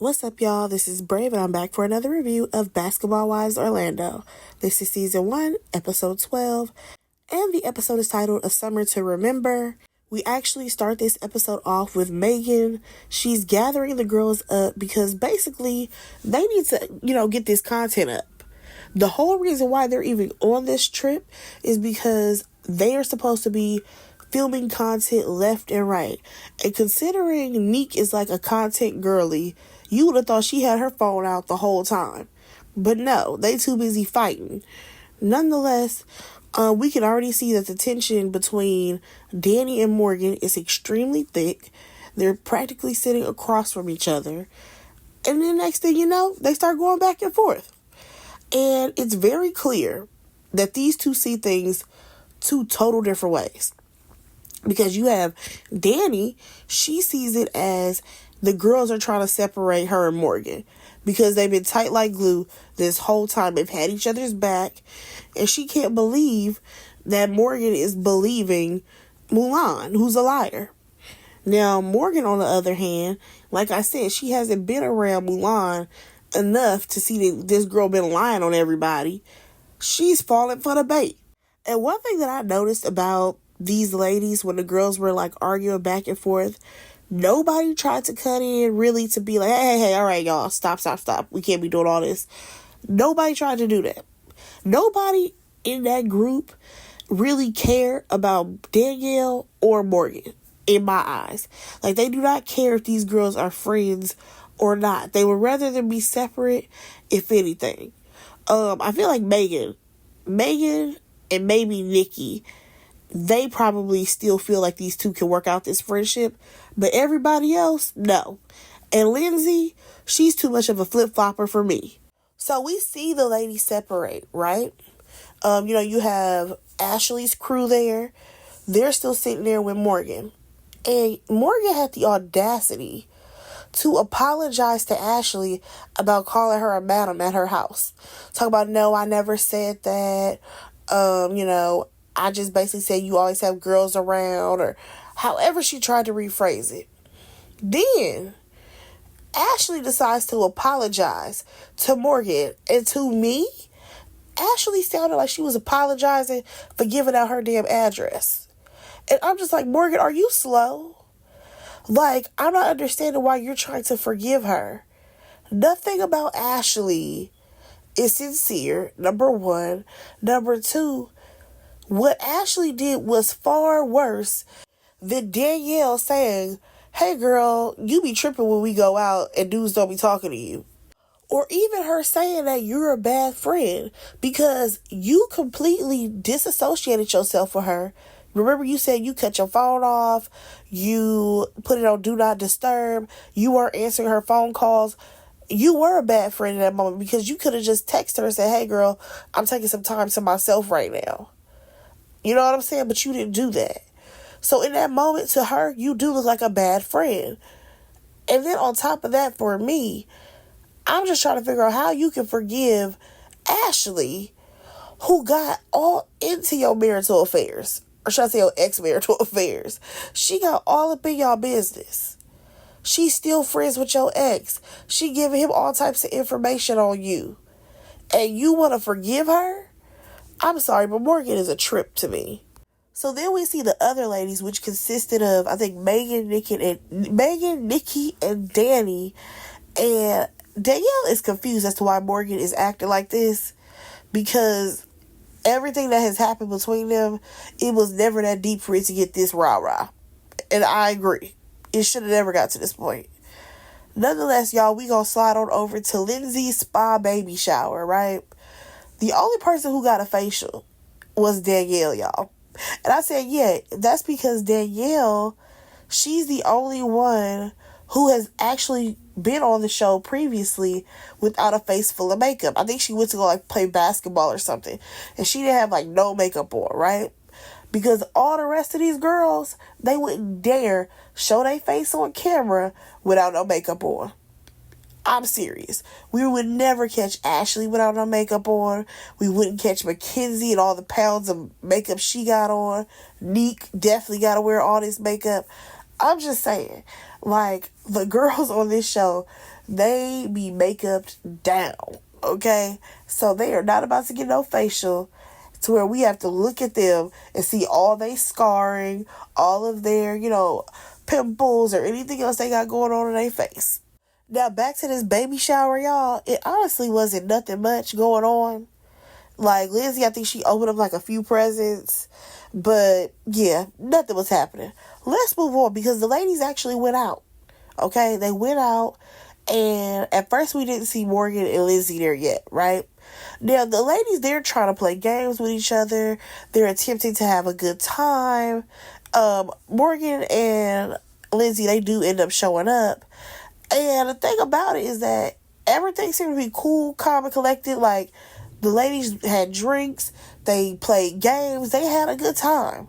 What's up, y'all? This is Brave, and I'm back for another review of Basketball Wives Orlando. This is Season 1, Episode 12, and the episode is titled A Summer to Remember. We actually start this episode off with Megan. She's gathering the girls up because basically they need to, get this content up. The whole reason why they're even on this trip is because they are supposed to be filming content left and right. And considering Neek is like a content girly, you would have thought she had her phone out the whole time. But no, they too busy fighting. Nonetheless, we can already see that the tension between Danny and Morgan is extremely thick. They're practically sitting across from each other. And then next thing you know, they start going back and forth. And it's very clear that these two see things two total different ways. Because you have Danny, she sees it as the girls are trying to separate her and Morgan. Because they've been tight like glue this whole time. They've had each other's back. And she can't believe that Morgan is believing Mulan, who's a liar. Now, Morgan, on the other hand, like I said, she hasn't been around Mulan enough to see that this girl been lying on everybody. She's falling for the bait. And one thing that I noticed about these ladies when the girls were like arguing back and forth, nobody tried to cut in really to be like, hey, all right, y'all, stop. We can't be doing all this. Nobody tried to do that. Nobody in that group really cared about Danielle or Morgan, in my eyes. Like, they do not care if these girls are friends or not. They would rather them be separate, if anything. I feel like Megan and maybe Nikki, they probably still feel like these two can work out this friendship, but everybody else, no. And Lindsay, she's too much of a flip-flopper for me. So we see the ladies separate, right? You have Ashley's crew there. They're still sitting there with Morgan. And Morgan had the audacity to apologize to Ashley about calling her a madam at her house. Talk about, no, I never said that. I just basically said you always have girls around, or however she tried to rephrase it. Then Ashley decides to apologize to Morgan, and to me, Ashley sounded like she was apologizing for giving out her damn address. And I'm just like, Morgan, are you slow? Like, I'm not understanding why you're trying to forgive her. Nothing about Ashley is sincere, number one. Number two, what Ashley did was far worse than Danielle saying, hey girl, you be tripping when we go out and dudes don't be talking to you. Or even her saying that you're a bad friend because you completely disassociated yourself with her. Remember, you said you cut your phone off, you put it on Do Not Disturb, you weren't answering her phone calls. You were a bad friend in that moment because you could have just texted her and said, hey girl, I'm taking some time to myself right now. You know what I'm saying? But you didn't do that. So in that moment, to her, you do look like a bad friend. And then on top of that, for me, I'm just trying to figure out how you can forgive Ashley, who got all into your marital affairs. Or should I say your ex-marital affairs. She got all up in y'all business. She's still friends with your ex. She giving him all types of information on you. And you want to forgive her? I'm sorry, but Morgan is a trip to me. So then we see the other ladies, which consisted of, I think, Megan, Nikki, and Danny. And Danielle is confused as to why Morgan is acting like this. Because everything that has happened between them, it was never that deep for it to get this rah-rah. And I agree. It should have never got to this point. Nonetheless, y'all, we gonna slide on over to Lindsay's spa baby shower, right? The only person who got a facial was Danielle, y'all. And I said, yeah, that's because Danielle, she's the only one who has actually been on the show previously without a face full of makeup. I think she went to go play basketball or something. And she didn't have no makeup on, right? Because all the rest of these girls, they wouldn't dare show their face on camera without no makeup on. I'm serious. We would never catch Ashley without no makeup on. We wouldn't catch Mackenzie and all the pounds of makeup she got on. Neek definitely got to wear all this makeup. I'm just saying, the girls on this show, they be makeup down, okay? So they are not about to get no facial to where we have to look at them and see all they scarring, all of their, pimples or anything else they got going on in their face. Now back to this baby shower, y'all. It honestly wasn't nothing much going on. Like Lindsay, I think she opened up like a few presents, but yeah, nothing was happening. Let's move on because the ladies actually went out. Okay, they went out, and at first we didn't see Morgan and Lindsay there yet, right? Now the ladies, they're trying to play games with each other. They're attempting to have a good time. Morgan and Lindsay, they do end up showing up, and the thing about it is that everything seemed to be cool, calm, and collected. Like, the ladies had drinks, they played games, they had a good time.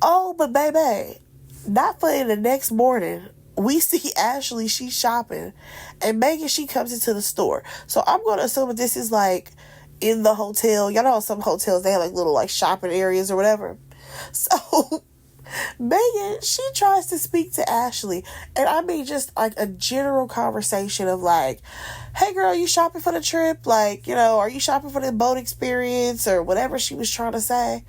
Oh, but baby, not for the next morning, we see Ashley, she's shopping, and Megan, she comes into the store. So I'm going to assume that this is like in the hotel. Y'all know some hotels, they have like little like shopping areas or whatever. So Megan, she tries to speak to Ashley, and I mean just like a general conversation of like, hey girl, you shopping for the trip? Like, are you shopping for the boat experience or whatever she was trying to say?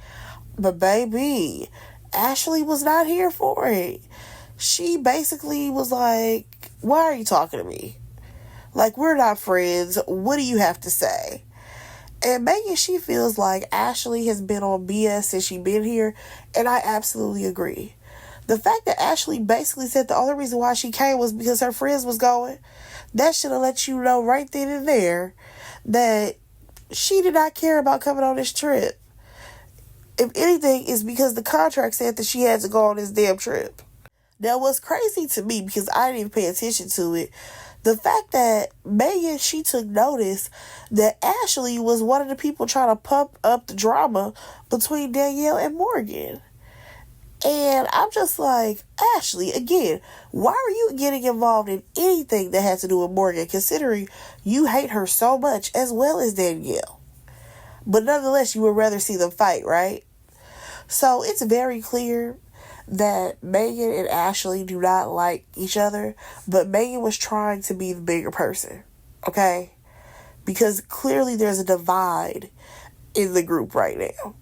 But baby, Ashley was not here for it. She basically was like, why are you talking to me? Like, we're not friends. What do you have to say? And Megan, she feels like Ashley has been on BS since she been here, and I absolutely agree. The fact that Ashley basically said the only reason why she came was because her friends was going, that should have let you know right then and there that she did not care about coming on this trip. If anything, it's because the contract said that she had to go on this damn trip. Now, what's crazy to me, because I didn't even pay attention to it, the fact that Megan, she took notice that Ashley was one of the people trying to pump up the drama between Danielle and Morgan. And I'm just like, Ashley, again, why are you getting involved in anything that has to do with Morgan, considering you hate her so much as well as Danielle? But nonetheless, you would rather see them fight, right? So it's very clear that Megan and Ashley do not like each other, but Megan was trying to be the bigger person, okay? Because clearly there's a divide in the group right now.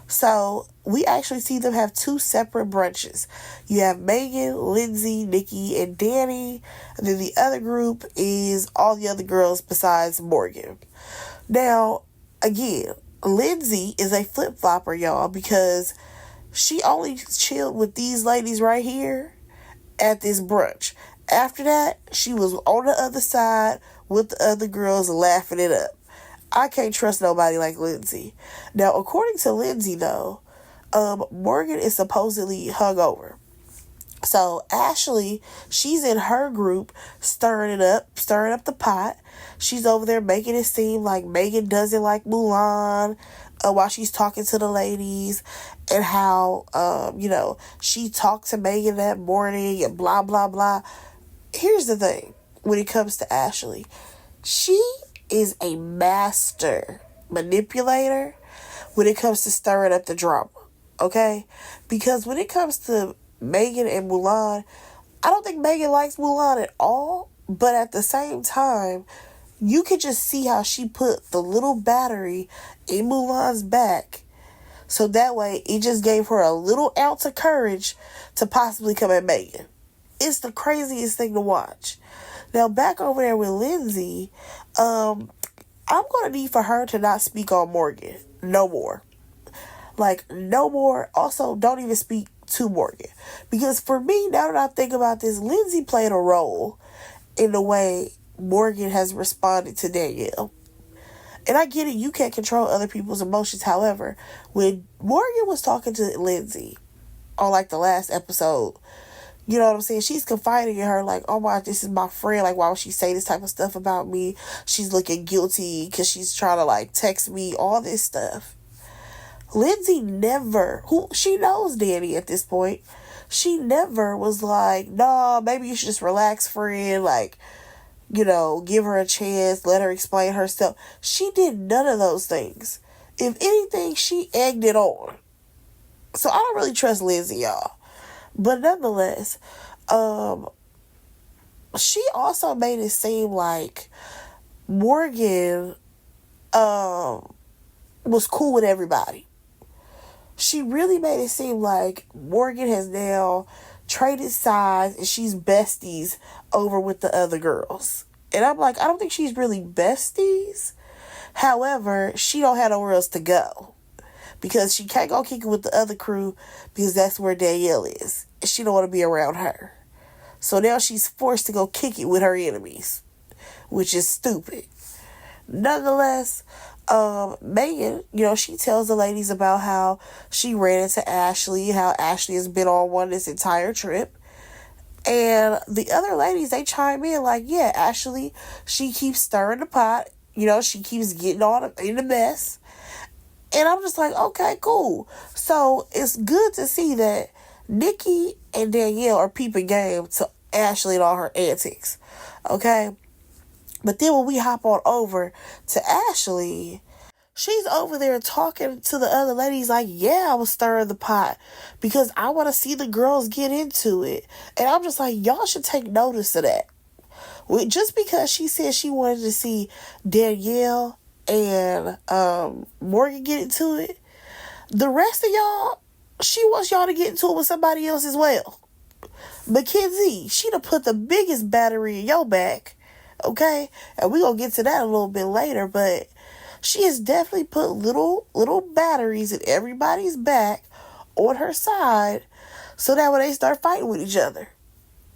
So we actually see them have two separate brunches. You have Megan, Lindsay, Nikki, and Danny, and then the other group is all the other girls besides Morgan. Now, again, Lindsay is a flip-flopper, y'all, because she only chilled with these ladies right here at this brunch. After that, she was on the other side with the other girls laughing it up. I can't trust nobody like Lindsay. Now, according to Lindsay, though, Morgan is supposedly hungover. So Ashley, she's in her group stirring up the pot. She's over there making it seem like Megan doesn't like Mulan while she's talking to the ladies, and how, she talked to Megan that morning and blah, blah, blah. Here's the thing when it comes to Ashley. She is a master manipulator when it comes to stirring up the drama, okay? Because when it comes to Megan and Mulan, I don't think Megan likes Mulan at all, but at the same time, you could just see how she put the little battery in Mulan's back, so that way it just gave her a little ounce of courage to possibly come at Megan. It's the craziest thing to watch. Now, back over there with Lindsay, I'm going to need for her to not speak on Morgan no more. Like, no more. Also, don't even speak to Morgan. Because for me, now that I think about this, Lindsay played a role in the way Morgan has responded to Danielle. And I get it, you can't control other people's emotions. However, when Morgan was talking to Lindsay on like the last episode, you know what I'm saying? She's confiding in her like, oh my, this is my friend. Like, why would she say this type of stuff about me? She's looking guilty because she's trying to like text me, all this stuff. Lindsay never, she knows Danny at this point. She never was like, nah, maybe you should just relax, friend. Like, give her a chance, let her explain herself. She did none of those things. If anything, she egged it on. So I don't really trust Lindsay, y'all. But nonetheless, she also made it seem like Morgan was cool with everybody. She really made it seem like Morgan has now traded sides and she's besties over with the other girls. And I'm like, I don't think she's really besties. However, she don't have nowhere else to go. Because she can't go kick it with the other crew because that's where Danielle is. And she don't want to be around her. So now she's forced to go kick it with her enemies. Which is stupid. Nonetheless, Megan, she tells the ladies about how she ran into Ashley, how Ashley has been on one this entire trip. And the other ladies, they chime in like, yeah, Ashley, she keeps stirring the pot. She keeps getting on in the mess. And I'm just like, okay, cool. So it's good to see that Nikki and Danielle are peeping game to Ashley and all her antics. Okay? But then when we hop on over to Ashley, she's over there talking to the other ladies like, yeah, I was stirring the pot because I want to see the girls get into it. And I'm just like, y'all should take notice of that. Just because she said she wanted to see Danielle and Morgan get into it, the rest of y'all, she wants y'all to get into it with somebody else as well. Mackenzie, she done put the biggest battery in your back. Okay? And we gonna get to that a little bit later, but she has definitely put little batteries in everybody's back on her side so that when they start fighting with each other.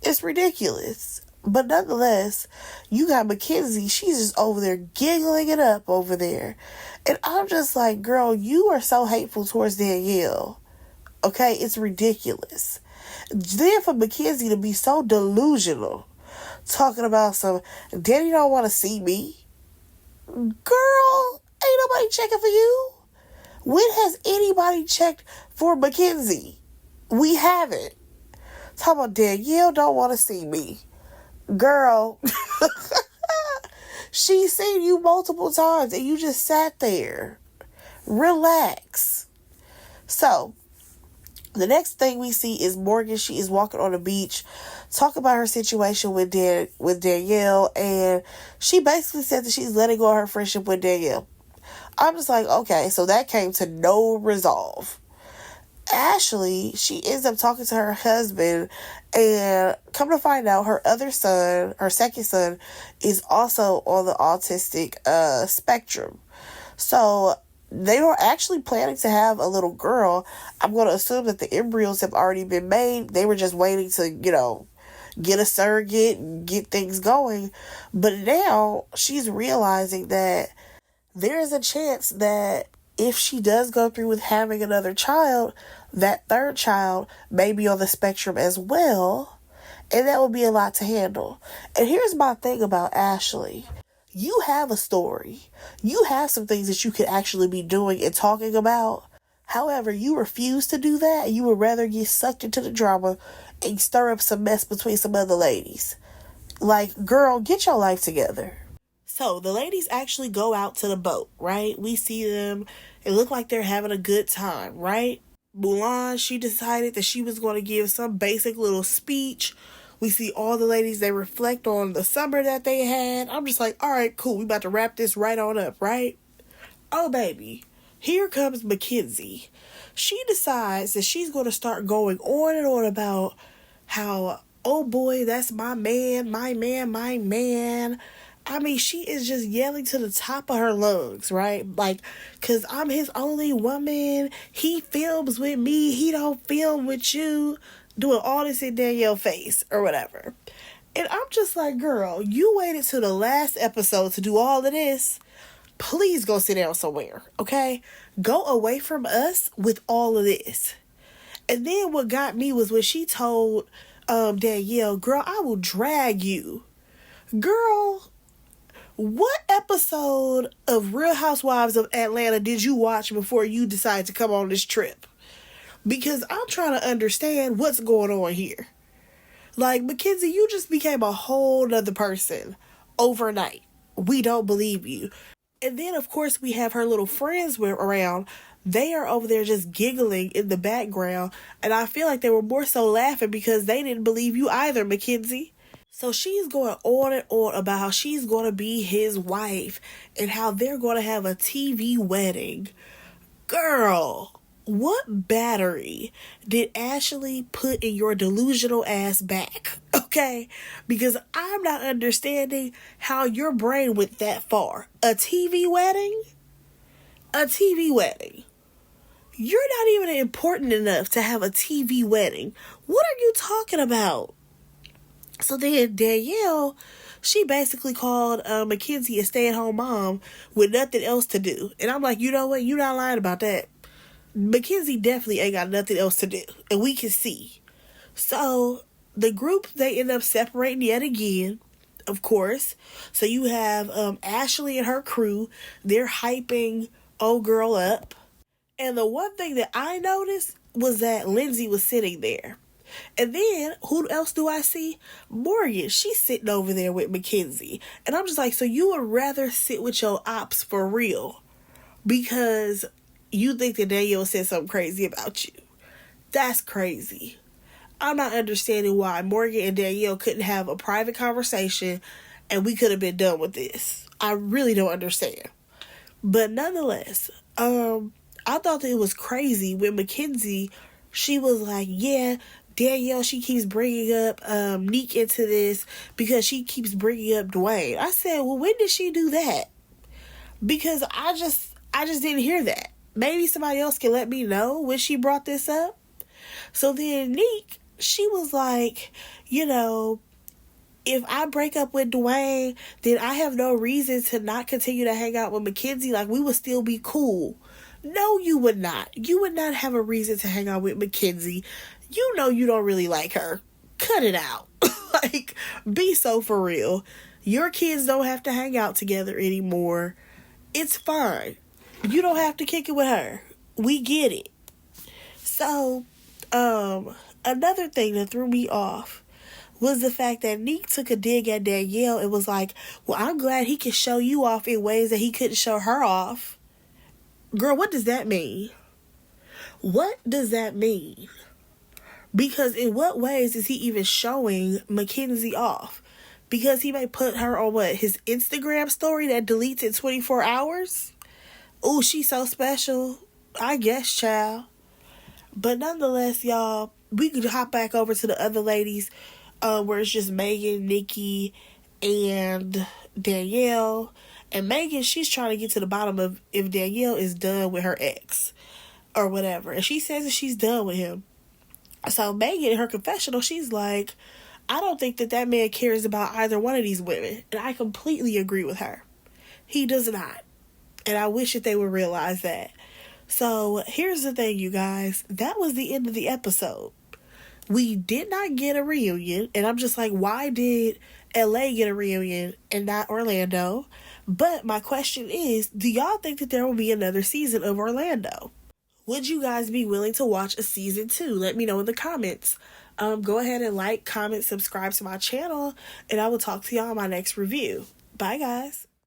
It's ridiculous. But nonetheless, you got Mackenzie, she's just over there giggling it up over there. And I'm just like, girl, you are so hateful towards Danielle. Okay? It's ridiculous. Then for Mackenzie to be so delusional, talking about some, Daddy don't want to see me. Girl, ain't nobody checking for you. When has anybody checked for Mackenzie? We haven't. Talk about Danielle don't want to see me. Girl, she's seen you multiple times and you just sat there. Relax. So, the next thing we see is Morgan. She is walking on the beach, talking about her situation with Danielle, and she basically said that she's letting go of her friendship with Danielle. I'm just like, okay, so that came to no resolve. Ashley, she ends up talking to her husband, and come to find out, her other son, her second son, is also on the autistic spectrum. So they were actually planning to have a little girl. I'm going to assume that the embryos have already been made. They were just waiting to, get a surrogate and get things going. But now she's realizing that there is a chance that if she does go through with having another child, that third child may be on the spectrum as well. And that would be a lot to handle. And here's my thing about Ashley. You have a story. You have some things that you could actually be doing and talking about. However, you refuse to do that. You would rather get sucked into the drama and stir up some mess between some other ladies. Like, girl, get your life together. So, the ladies actually go out to the boat, right? We see them. It look like they're having a good time, right? Mulan, she decided that she was going to give some basic little speech. We see all the ladies, they reflect on the summer that they had. I'm just like, all right, cool. We about to wrap this right on up, right? Oh, baby. Here comes Mackenzie. She decides that she's going to start going on and on about how, oh boy, that's my man, my man, my man. I mean, she is just yelling to the top of her lungs, right? Like, because I'm his only woman. He films with me. He don't film with you. Doing all this in Danielle's face or whatever. And I'm just like, girl, you waited till the last episode to do all of this. Please go sit down somewhere, okay? Go away from us with all of this. And then what got me was when she told Danielle, girl, I will drag you. Girl, what episode of Real Housewives of Atlanta did you watch before you decided to come on this trip? Because I'm trying to understand what's going on here. Like, Mackenzie, you just became a whole nother person overnight. We don't believe you. And then, of course, we have her little friends around. They are over there just giggling in the background. And I feel like they were more so laughing because they didn't believe you either, Mackenzie. So she's going on and on about how she's going to be his wife and how they're going to have a TV wedding. Girl, what battery did Ashley put in your delusional ass back? Okay? Because I'm not understanding how your brain went that far. A TV wedding? A TV wedding. You're not even important enough to have a TV wedding. What are you talking about? So then Danielle, she basically called Mackenzie a stay-at-home mom with nothing else to do. And I'm like, you know what? You're not lying about that. Mackenzie definitely ain't got nothing else to do. And we can see. So the group, they end up separating yet again, of course. So you have Ashley and her crew. They're hyping old girl up. And the one thing that I noticed was that Lindsay was sitting there. And then, who else do I see? Morgan. She's sitting over there with Mackenzie. And I'm just like, so you would rather sit with your ops for real because you think that Danielle said something crazy about you. That's crazy. I'm not understanding why Morgan and Danielle couldn't have a private conversation and we could have been done with this. I really don't understand. But nonetheless, I thought that it was crazy when Mackenzie, she was like, yeah, Danielle, she keeps bringing up Neek into this because she keeps bringing up Dwayne. I said, well, when did she do that? Because I just didn't hear that. Maybe somebody else can let me know when she brought this up. So then Neek, she was like, you know, if I break up with Dwayne, then I have no reason to not continue to hang out with Mackenzie. Like, we would still be cool. No, you would not. You would not have a reason to hang out with Mackenzie. You know you don't really like her. Cut it out. Like, be so for real. Your kids don't have to hang out together anymore. It's fine. You don't have to kick it with her. We get it. So, another thing that threw me off was the fact that Neek took a dig at Danielle and was like, well, I'm glad he can show you off in ways that he couldn't show her off. Girl, what does that mean? What does that mean? Because in what ways is he even showing Mackenzie off? Because he may put her on his Instagram story that deletes in 24 hours? Oh, she's so special. I guess, child. But nonetheless, y'all, we could hop back over to the other ladies where it's just Megan, Nikki, and Danielle. And Megan, she's trying to get to the bottom of if Danielle is done with her ex or whatever. And she says that she's done with him. So Megan, in her confessional, she's like, I don't think that man cares about either one of these women. And I completely agree with her. He does not. And I wish that they would realize that. So here's the thing, you guys. That was the end of the episode. We did not get a reunion. And I'm just like, why did LA get a reunion and not Orlando? But my question is, do y'all think that there will be another season of Orlando? Would you guys be willing to watch a season 2? Let me know in the comments. Go ahead and like, comment, subscribe to my channel, and I will talk to y'all in my next review. Bye, guys.